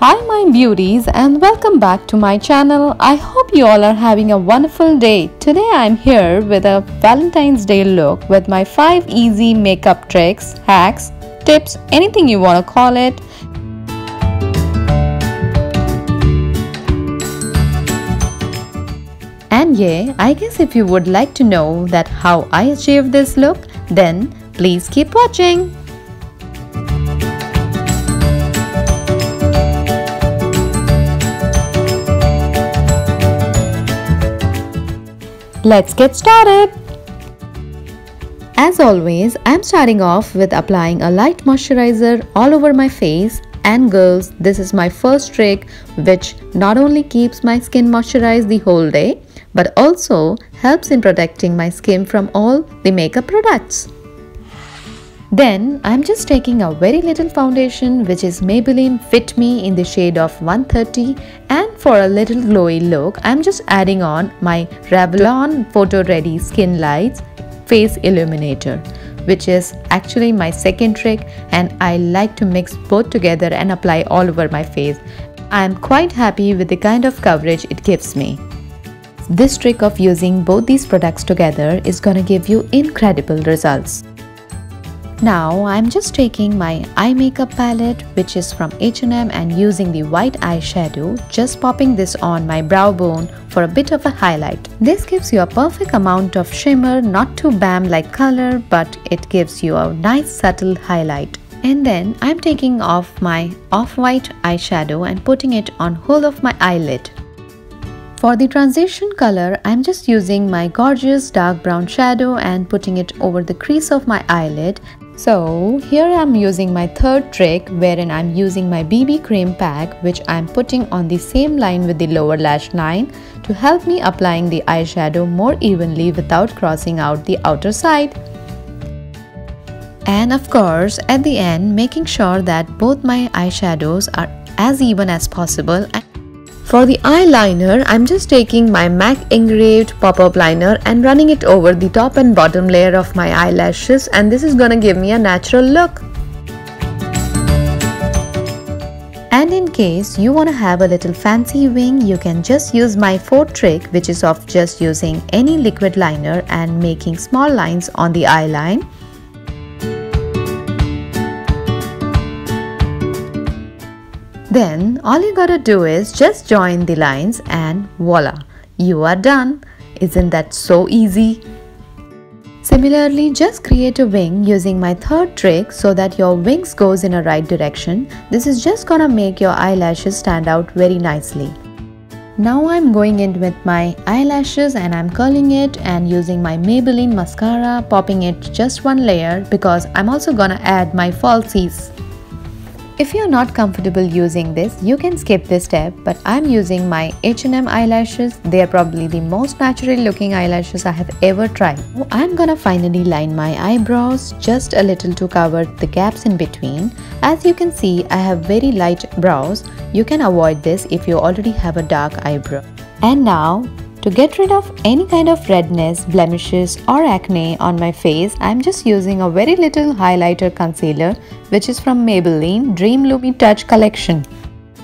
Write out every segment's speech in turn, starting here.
Hi my beauties and welcome back to my channel. I hope you all are having a wonderful day. Today I'm here with a Valentine's Day look with my 5 easy makeup tricks, hacks, tips, anything you want to call it. And yeah, I guess if you would like to know that how I achieved this look, then please keep watching. Let's get started. As always, I'm starting off with applying a light moisturizer all over my face. And girls, this is my first trick which not only keeps my skin moisturized the whole day, but also helps in protecting my skin from all the makeup products. Then I'm just taking a very little foundation which is Maybelline Fit Me in the shade of 130, and for a little glowy look I'm just adding on my Revlon Photo Ready Skin Lights Face Illuminator, which is actually my second trick, and I like to mix both together and apply all over my face. I am quite happy with the kind of coverage it gives me. This trick of using both these products together is gonna give you incredible results. Now I'm just taking my eye makeup palette which is from H&M and using the white eyeshadow, just popping this on my brow bone for a bit of a highlight. This gives you a perfect amount of shimmer, not too Balm like color, but it gives you a nice subtle highlight. And then I'm taking off my off-white eyeshadow and putting it on whole of my eyelid. For the transition color, I'm just using my gorgeous dark brown shadow and putting it over the crease of my eyelid. So here I'm using my third trick wherein I'm using my BB cream pack which I'm putting on the same line with the lower lash line to help me applying the eyeshadow more evenly without crossing out the outer side. And of course at the end making sure that both my eyeshadows are as even as possible. For the eyeliner, I'm just taking my MAC engraved pop-up liner and running it over the top and bottom layer of my eyelashes, and this is gonna give me a natural look. And in case you wanna have a little fancy wing, you can just use my fourth trick, which is of just using any liquid liner and making small lines on the eyeline. Then all you gotta do is just join the lines and voila, you are done. Isn't that so easy? Similarly, just create a wing using my third trick so that your wings goes in a right direction. This is just gonna make your eyelashes stand out very nicely. Now I'm going in with my eyelashes and I'm curling it and using my Maybelline mascara, popping it just one layer because I'm also gonna add my falsies. If you're not comfortable using this, you can skip this step, but I'm using my H&M eyelashes. They are probably the most natural looking eyelashes I have ever tried. So I'm gonna finally line my eyebrows just a little to cover the gaps in between. As you can see, I have very light brows. You can avoid this if you already have a dark eyebrow. And now, to get rid of any kind of redness, blemishes or acne on my face, I'm just using a very little highlighter concealer which is from Maybelline Dream Lumi Touch collection.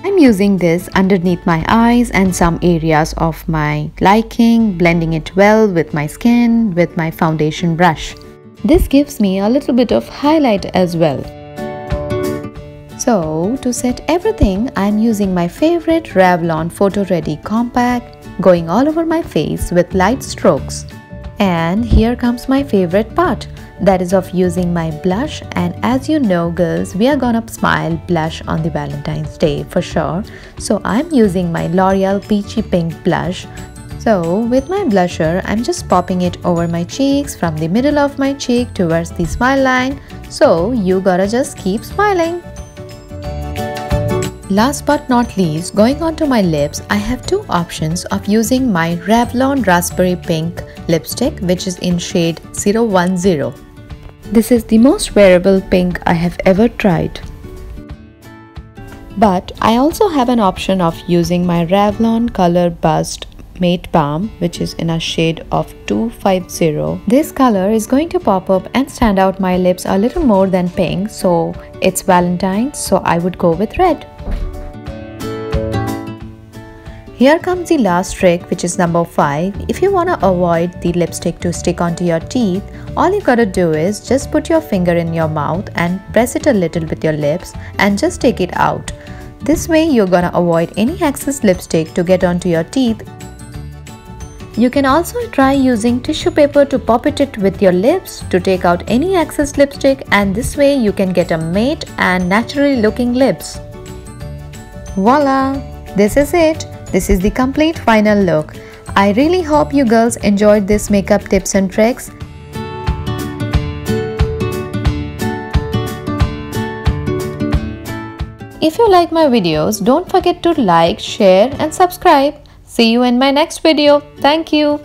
I'm using this underneath my eyes and some areas of my liking, blending it well with my skin with my foundation brush. This gives me a little bit of highlight as well. So to set everything, I'm using my favorite Revlon Photo Ready Compact, going all over my face with light strokes. And here comes my favorite part, that is of using my blush. And as you know girls, we are gonna smile blush on the Valentine's Day for sure. So I'm using my L'Oreal Peachy Pink blush. So with my blusher, I'm just popping it over my cheeks from the middle of my cheek towards the smile line. So you gotta just keep smiling. Last but not least, going on to my lips, I have two options of using my Revlon Raspberry Pink lipstick which is in shade 010. This is the most wearable pink I have ever tried. But I also have an option of using my Revlon Color Bust Matte Balm which is in a shade of 250. This color is going to pop up and stand out my lips a little more than pink, so it's Valentine, so I would go with red. Here comes the last trick, which is number 5. If you want to avoid the lipstick to stick onto your teeth, all you gotta do is just put your finger in your mouth and press it a little with your lips and just take it out. This way you're gonna avoid any excess lipstick to get onto your teeth. You can also try using tissue paper to pop it with your lips to take out any excess lipstick, and this way you can get a matte and naturally looking lips. Voila! This is it. This is the complete final look. I really hope you girls enjoyed this makeup tips and tricks. If you like my videos, don't forget to like, share and subscribe. See you in my next video. Thank you.